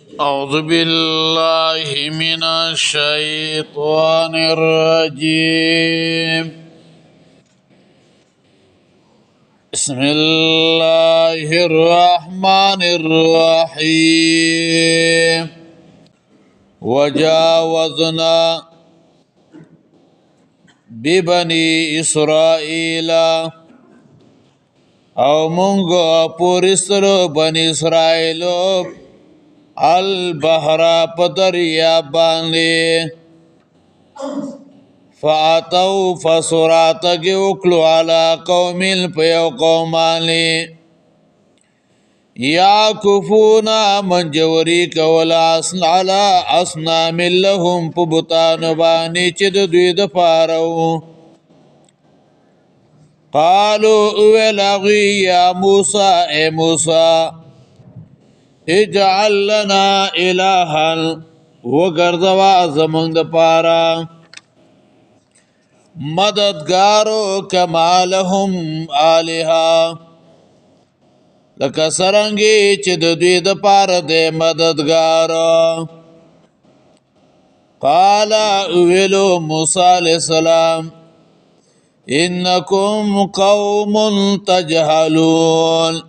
أعوذ بالله من الشيطان الرجيم. بسم الله الرحمن الرحيم. وجاوزنا ببني إسرائيل او منگو پورستلو بني إسرائيل البحر پدریا باندې فاتو فسراتگی اکلو علا قومین پیو قومانی یا کفونا منجوری کولا علا اصنام لهم پبتان بانی چد دوی دپارو قالو اولاغی یا موسیٰ اے موسیٰ اجعل لنا الہا وگردوا زمان دپارا مددگارو کما لهم آلہا لکه سرنگی چې د دوی د پاره د مددگارو قال ویلو موسی علیہ السلام انکم قوم تجهلون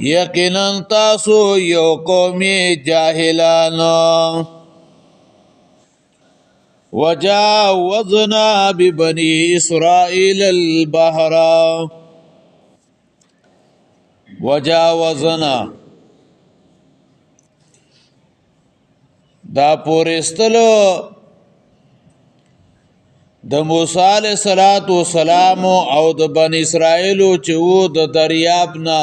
یقینا تاسو یو قومی جاهلانو وجاوزنا ببني إسرائيل البحر وجاوزنا دا پورستلو د موسی علیہ السلام او د بنی اسرائیل چې وو د دریاب نه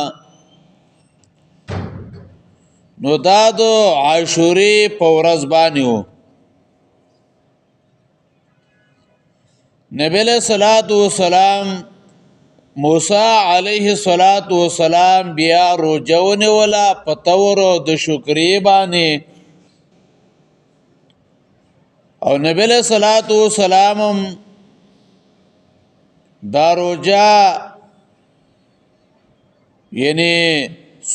نو دا د عاشورې په ورځ باندې وو نبی علیہ السلام موسی علیہ السلام بیا روجون ولا پتور د شکرې باندې او نبی علیہ السلام دا روجا یعنی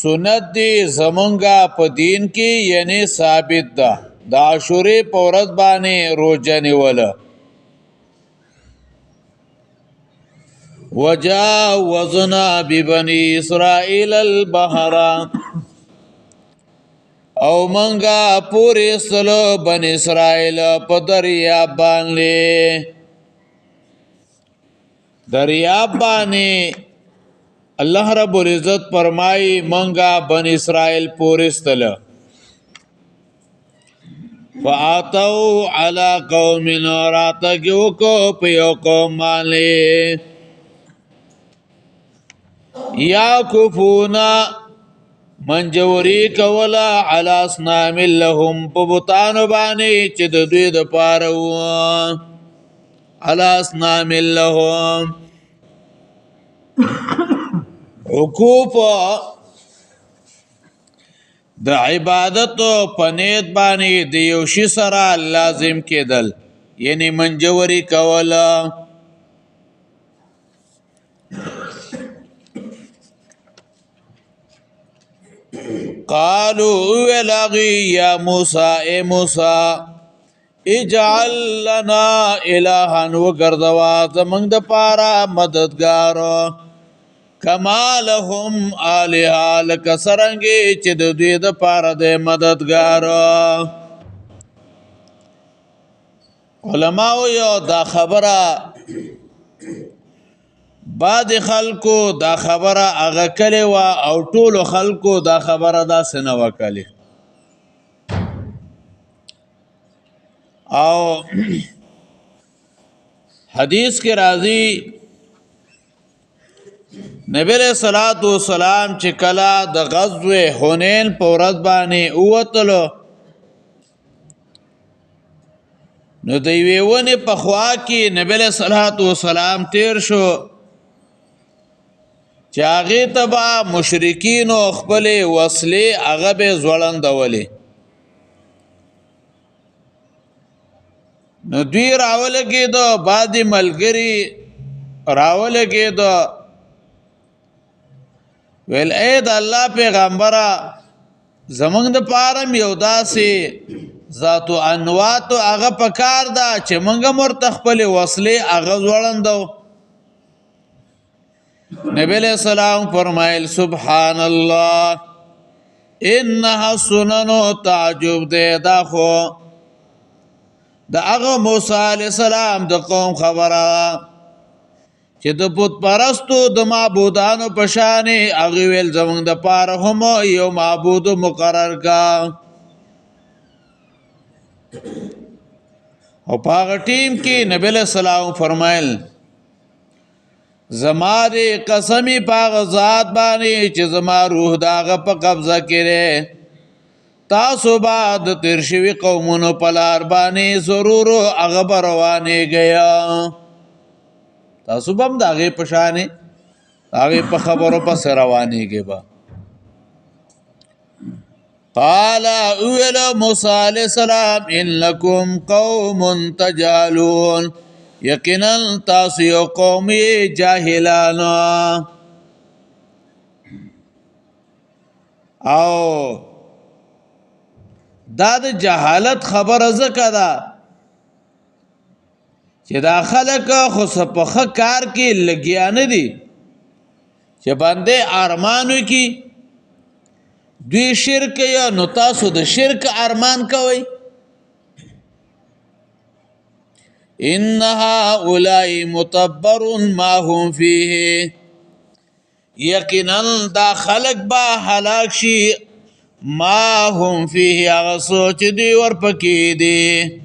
سنت دی زمونگا په دین کې یعنی ثابت ده د عاشورې په ورځ باندې روجا نیوله وجاوزنا ببني اسرائيل البحر او منگا پوری سلو بني اسرائيل په دریاب باندې دریاب باندې الله رب العزت فرمای منگا بني اسرائيل پوری سلو فاتو على قوم راتگو کو پیو قوم باندې یا کفونا منجوری کولا علی اصنام لهم پبتانو بانی چه د دوی د پارو علی اصنام لهم عقوف د عبادت پنید بانی د یوشی سره لازم کېدل یعنی منجوری کولا قالوا ولاغي يا موسى اے موسى اجعل لنا الها وغردوا زمنګ د پارا مددگارو کما لهم الها لک سرنګي چې د دوی د پارا د مددگارو علماء یو دا خبره بعد خلکو دا خبره هغه کلی و او ټولو خلکو دا خبره دا سنه وکړي او حدیث کې راځي نبی علیہ الصلوۃ والسلام چې کله د غزوه حنین په ورځ باندې اوتلو نو د ویونه په خوا کې نبی علیہ الصلوۃ والسلام تیر شو چاغی تبا مشرکین او خپل وسلې هغه به زوړندولې نو دوی راول کېدو بعد ملګری راول کېدو ویل اې د الله پیغمبره زمونږ د پاره یو داسې ذات او انوات هغه پکار ده چې مونږ مرته خپل وسلې هغه ځوړندو. نبی علیہ السلام فرمایل سبحان الله انها سنن تعجب دے دا خو دا هغه موسی علیہ السلام د قوم خبره چې د بت پرستو د معبودانو په شان هغه ویل زمونږ د پاره هم یو معبود مقرر کا. او پاغه ټیم کې نبی علیہ السلام فرمایل زما دې قسمی پاغه ذات باندې چې زما روح داغه په قبضه کړي تاسو بعد تیر شوی قومونو په لار باندې ضرور هغه روانه گیا تاسو بم داغه پشانه هغه په خبرو په روانه گی با. قال اولا موسی علیہ السلام انکم قوم تجهلون یقینا تاسو یو قوم جاهلان او دا د جهالت خبر زکه ده چې دا خلک خو په کار کې لګیا نه دي چې باندې ارمانو کې دوی شرک یا نو تاسو د شرک ارمان کوي. انها اولای متبر ما هم فيه یقینا دا خلق با هلاک شي ما هم فيه هغه سوچ دی ور پکې دي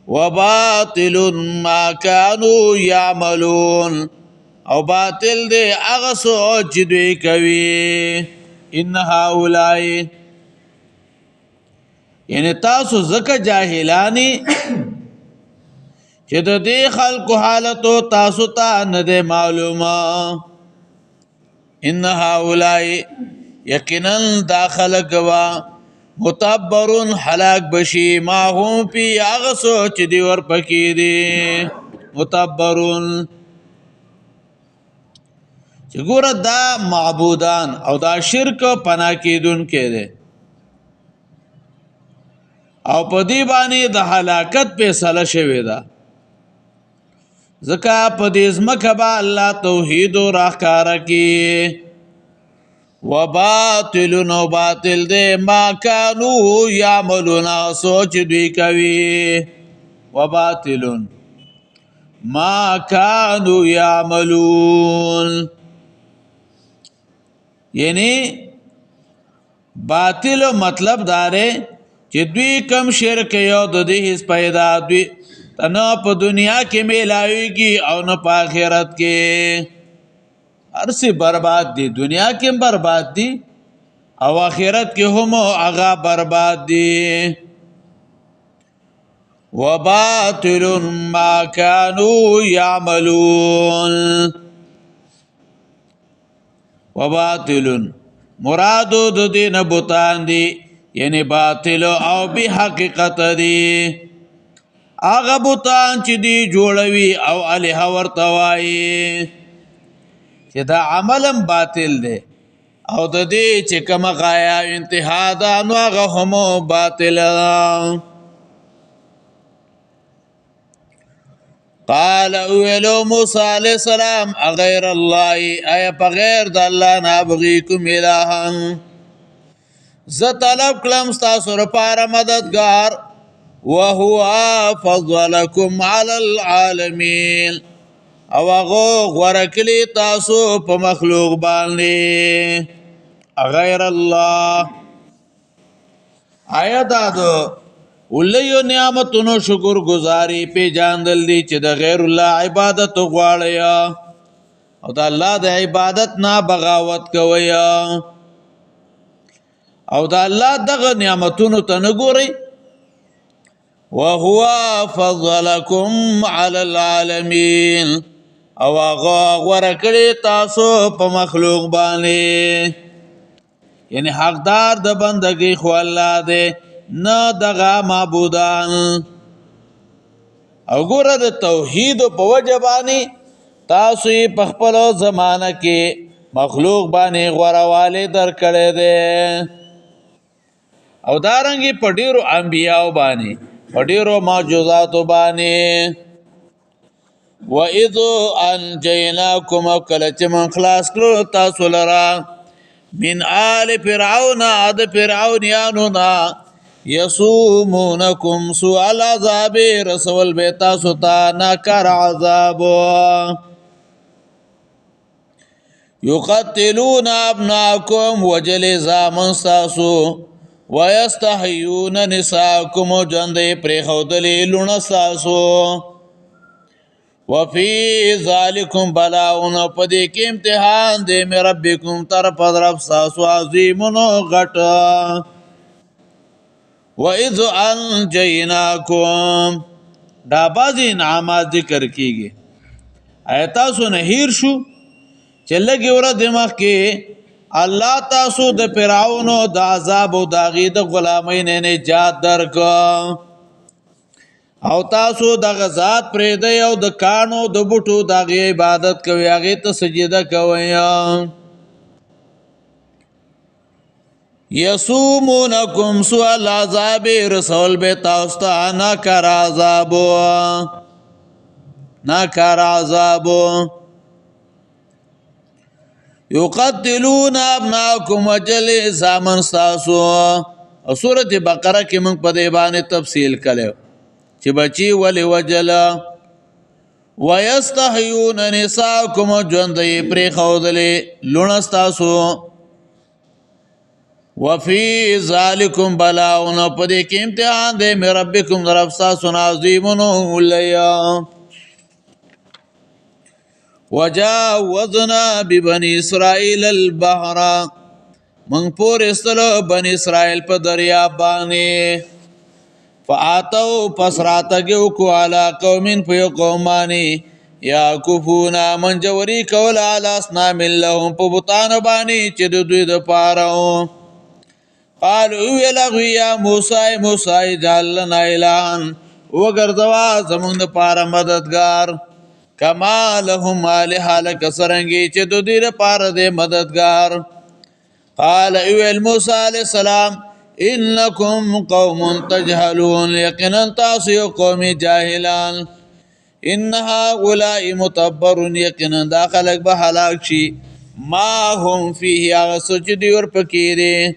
وباطل ما كانوا يعملون او باطل دی هغه سوچ دی کوي. ان هؤلاء یعنی تاسو زکه جاهلانی چې د دې خلکو حالت تاسو ته نه ده معلومه. ان هؤلاء یقینا داخل گوا متبرون هلاک بشي ما هم پی هغه سوچ دی ور پکې دي متبرون چې ګوره دا معبودان او دا شرک پناه کېدون کې دي او په دې باندې د هلاکت فیصله شوې ده ځکه په دې ځمکه به الله توحید راښکاره کړي وباطل نو باطل دې ما كانوا يعملون سوچ دوی کوي وباطل ما كانوا يعملون یعنی باطل مطلب داره چې دوی کم شرک یو د دې هیڅ پیدا دوی نه په دنیا کې میلاویږي او نه په آخرت کې ارسي برباد دي دنیا کې برباد دي او آخرت کې هم هغه برباد دي. وباطل ما كانوا يعملون وباطل مراد د دین بوتان دي یعنی باطل او به حقیقت دي هغه بوتان چې دی جوړوي او الہ ورته وایي چې دا عملم باطل دی او د دې چې کوم غایا انتها ده نو هغه هم باطل ده. قال اولو موسی علیہ السلام غیر الله ای بغیر د الله نه ابغيكم الها ز طلب کلم تاسو لپاره مددگار وهو فضلكم على العالمين او هغه ورکلی تاسو په مخلوق باندې غیر الله آیا دادو ولیو نعمتونو شکر گزاری پی جاندل دی چې د غیر الله عبادت غواړی او د الله د عبادت نه بغاوت کوي او د الله دغه نعمتونو ته نه ګوري. وهو فضلكم على العالمين او هغه ورکړی تاسو په مخلوق باندې یعنی حقدار د بندګۍ خو الله دی نه دغه معبودان او ګوره د توحید په وجه باندې تاسو په خپل زمانہ کې مخلوق باندې غورواله درکړی دی او دارنګي په ډیرو انبیاو باندې په ډیرو معجزاتو باندې وَإِذْ أَنْجَيْنَاكُمْ وَكَلَّتِ مَنْ خلاص کړو تاسو لرا من آل فرعون عد فرعونیانونا یسومونکم سوء العذاب رسول بیتا ستا ناکار عذاب یقتلون ابناکم وجل زامن ساسو ویستحیون نساکم جندے پریخودلی لون ساسو وفي ذالکم بلاؤن پدې کې امتحان دې مې ربکم طرف رب ساسو عظیمونو غټ وَإِذْ أَنْجَيْنَاكُمْ دا بعض انعامات ذکر کیږي تاسو نه هیر شو چې لږه ور دماغ کې الله تاسو د فرعون او د عذاب او د غید غلامۍ نه نجات درکو او تاسو د غزاد پرې دی او د کانو د بوټو د عبادت کوي هغه ته سجده کوي یسومونکم سوء العذاب رسول به تاسو ته ناکار عذاب یقتلون ابناکم وجل زامن ساسو او سورۃ بقره کې موږ په دې باندې تفصیل کړو چې بچي ولې وجلا ويستحيون نساءكم ژوندې پرې خودلې لونستاسو وفي ذلكم بلاء پدې کې امتحان دې مې ربکم رب تاسو عظیمون ولیا وجاوزنا ببني اسرائيل البحر من پور استلو بني اسرائيل په دریا باندې فآتو پس راتگیو کو علا قومین پیو قومانی یا کفونا منجوری کول علا اسنام اللہم پو بطان بانی چی دو دوی دو پاراو قالو اوی لغوی یا موسیٰ جالنا الہن وگردوا زمون دو پارا مددگار کما لهم آلحا لکسرنگی چی دو دوی دو پارا دے مددگار قال اوی موسیٰ علیہ السلام انکم قوم تجهلون یقینا تاسو قوم جاهلان انها اولئک متبر یقینا دا خلق به هلاک شي ما هم فيه سجد ور پکیره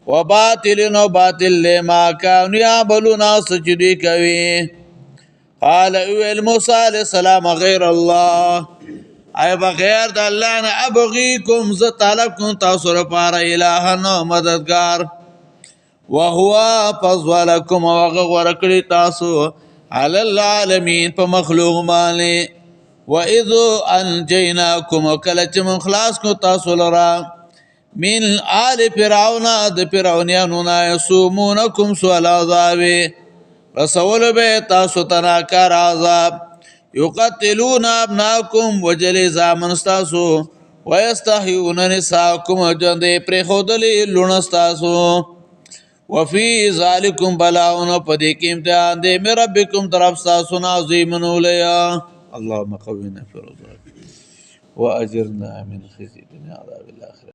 وباطل نو باطل لما كانوا يعملون سجد کوي قال موسى عليه السلام غير الله ای بغیر د الله نه ابغيكم ز طلب کو تاسو لپاره الہ نو مددگار وهو فضلكم وغور کړی تاسو علی العالمین په مخلوق باندې واذ انجیناکم کلچ من خلاص کو تاسو لرا من آل فرعون د فرعونانو یسومونکم سوء العذاب رسول به تاسو تناکار عذاب یقتلون ابناکم وجل زامن تاسو ويستحيون نساءکم جندې پر خودلی لونستاسو وفي ذلكم بلاء پدې کې امتحان دې مې ربکم طرف تاسو عظیم ولیا اللهم قونا في رضاك واجرنا من خزي الدنيا عذاب الاخره